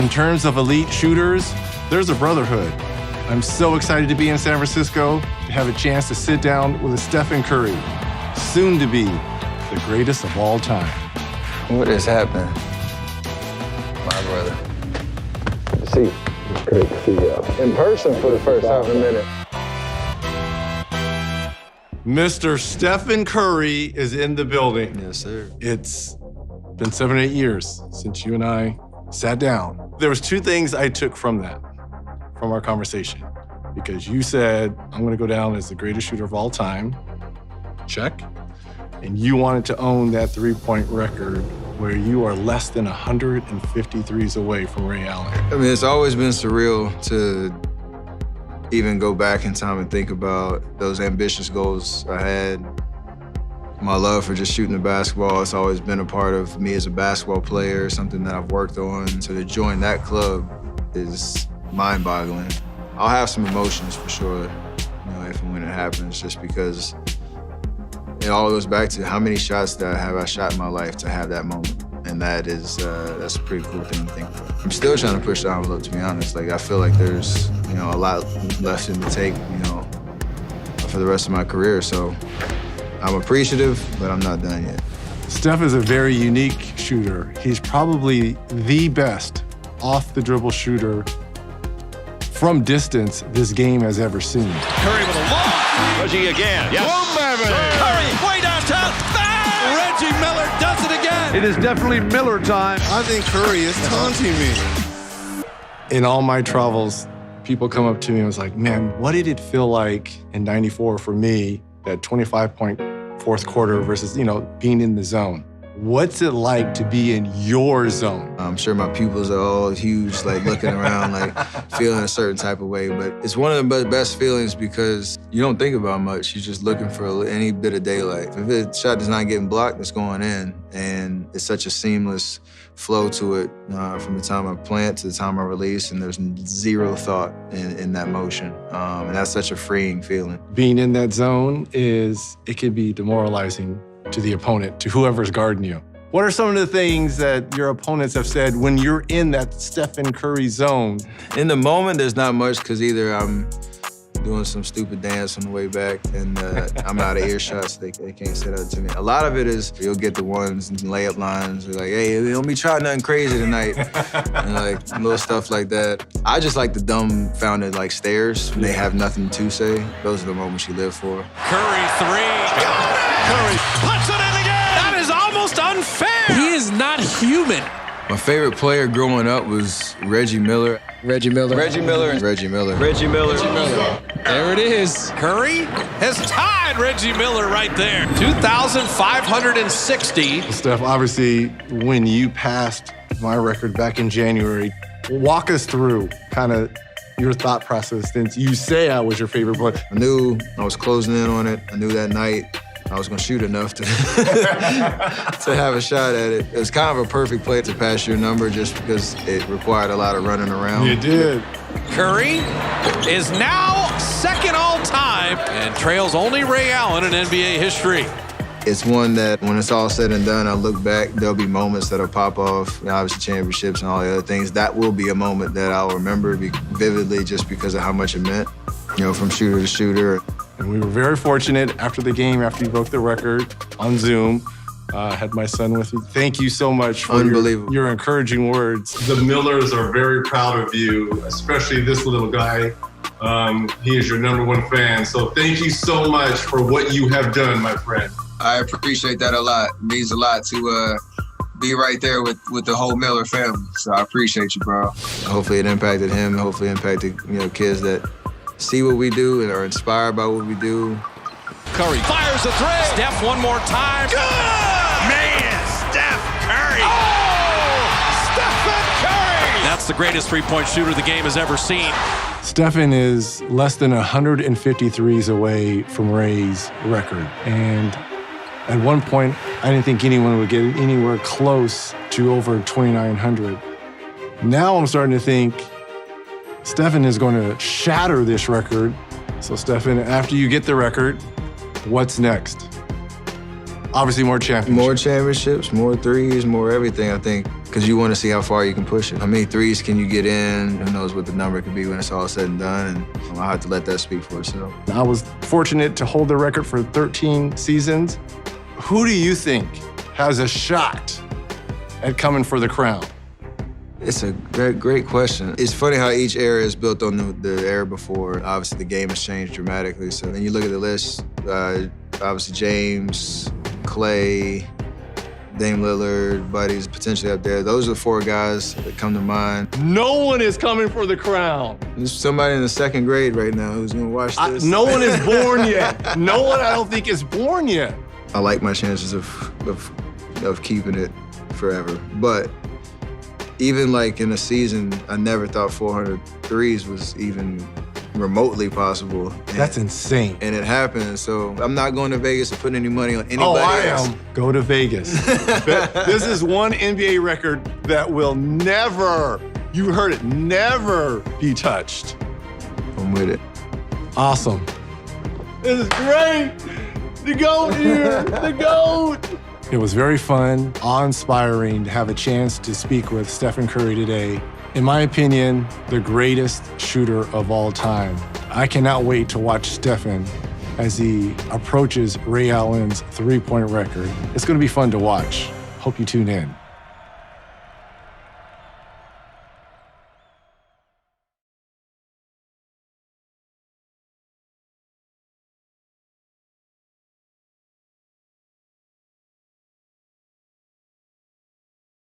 In terms of elite shooters, there's a brotherhood. I'm so excited to be in San Francisco to have a chance to sit down with a Stephen Curry, soon to be the greatest of all time. What is happening? My brother. See, it's great to see you in person for the first time in a minute. Mr. Stephen Curry is in the building. Yes, sir. It's been 7 or 8 years since you and I sat down. There was two things I took from our conversation, because you said, I'm gonna go down as the greatest shooter of all time, check. And you wanted to own that three-point record where you are less than 150 threes away from Ray Allen. I mean, it's always been surreal to even go back in time and think about those ambitious goals I had. My love for just shooting the basketball, it's always been a part of me as a basketball player, something that I've worked on. So to join that club is mind-boggling. I'll have some emotions for sure, if and when it happens, just because it all goes back to how many shots that I shot in my life to have that moment. And that's a pretty cool thing to think about. I'm still trying to push the envelope, to be honest. Like, I feel like there's, a lot left in the take, for the rest of my career. So I'm appreciative, but I'm not done yet. Steph is a very unique shooter. He's probably the best off-the-dribble shooter from distance this game has ever seen. Curry with a long. Reggie again. Yes. Boom, baby. Curry way downtown. Bang! Reggie Miller does it again. It is definitely Miller time. I think Curry is taunting me. In all my travels, people come up to me and was like, man, what did it feel like in '94 for me, that 25-point fourth quarter versus, being in the zone? What's it like to be in your zone? I'm sure my pupils are all huge, like looking around, like feeling a certain type of way. But it's one of the best feelings because you don't think about much. You're just looking for any bit of daylight. If the shot is not getting blocked, it's going in. And it's such a seamless flow to it from the time I plant to the time I release, and there's zero thought in that motion. And that's such a freeing feeling. Being in that zone it can be demoralizing to the opponent, to whoever's guarding you. What are some of the things that your opponents have said when you're in that Stephen Curry zone? In the moment, there's not much, because either I'm doing some stupid dance on the way back and I'm out of earshot, so they can't say that to me. A lot of it is you'll get the ones and layup lines, like, hey, don't be trying nothing crazy tonight, and like little stuff like that. I just like the dumbfounded stares when they have nothing to say. Those are the moments you live for. Curry three. Curry puts it in again. That is almost unfair. He is not human. My favorite player growing up was Reggie Miller. Reggie Miller. Reggie Miller and Reggie Miller. Reggie Miller. Reggie Miller. There it is. Curry has tied Reggie Miller right there. 2,560. Steph, obviously, when you passed my record back in January, walk us through kind of your thought process since you say I was your favorite player. I knew I was closing in on it. I knew that night I was gonna shoot enough to to have a shot at it. It was kind of a perfect play to pass your number just because it required a lot of running around. You did. Curry is now second all-time and trails only Ray Allen in NBA history. It's one that when it's all said and done, I look back, there'll be moments that'll pop off, obviously championships and all the other things. That will be a moment that I'll remember vividly just because of how much it meant, from shooter to shooter. And we were very fortunate after the game, after you broke the record on Zoom. I had my son with me. Thank you so much for your encouraging words. The Millers are very proud of you, especially this little guy. He is your #1 fan. So thank you so much for what you have done, my friend. I appreciate that a lot. It means a lot to be right there with the whole Miller family. So I appreciate you, bro. Hopefully it impacted him. Hopefully it impacted kids that see what we do and are inspired by what we do. Curry fires a three. Steph one more time. Good! Man, Steph Curry. Oh! Stephen Curry! That's the greatest three-point shooter the game has ever seen. Stephen is less than 150 threes away from Ray's record. And at one point, I didn't think anyone would get anywhere close to over 2,900. Now I'm starting to think Stephen is going to shatter this record. So Stephen, after you get the record, what's next? Obviously, more championships. More championships, more threes, more everything, I think, because you want to see how far you can push it. How many threes can you get in? Who knows what the number could be when it's all said and done, and I'll have to let that speak for itself. I was fortunate to hold the record for 13 seasons. Who do you think has a shot at coming for the crown? It's a great question. It's funny how each era is built on the era before. Obviously, the game has changed dramatically. So then you look at the list, obviously James, Clay, Dame Lillard, Buddy's potentially up there. Those are the four guys that come to mind. No one is coming for the crown. There's somebody in the second grade right now who's gonna watch this. No one is born yet. No one, I don't think, is born yet. I like my chances of keeping it forever. But even like in a season, I never thought 400 threes was even remotely possible. That's insane. And it happened. So I'm not going to Vegas to put any money on anybody else. I am. Go to Vegas. This is one NBA record that will never, you heard it, never be touched. I'm with it. Awesome. This is great. The GOAT here, the GOAT. It was very fun, awe-inspiring to have a chance to speak with Stephen Curry today. In my opinion, the greatest shooter of all time. I cannot wait to watch Stephen as he approaches Ray Allen's three-point record. It's going to be fun to watch. Hope you tune in.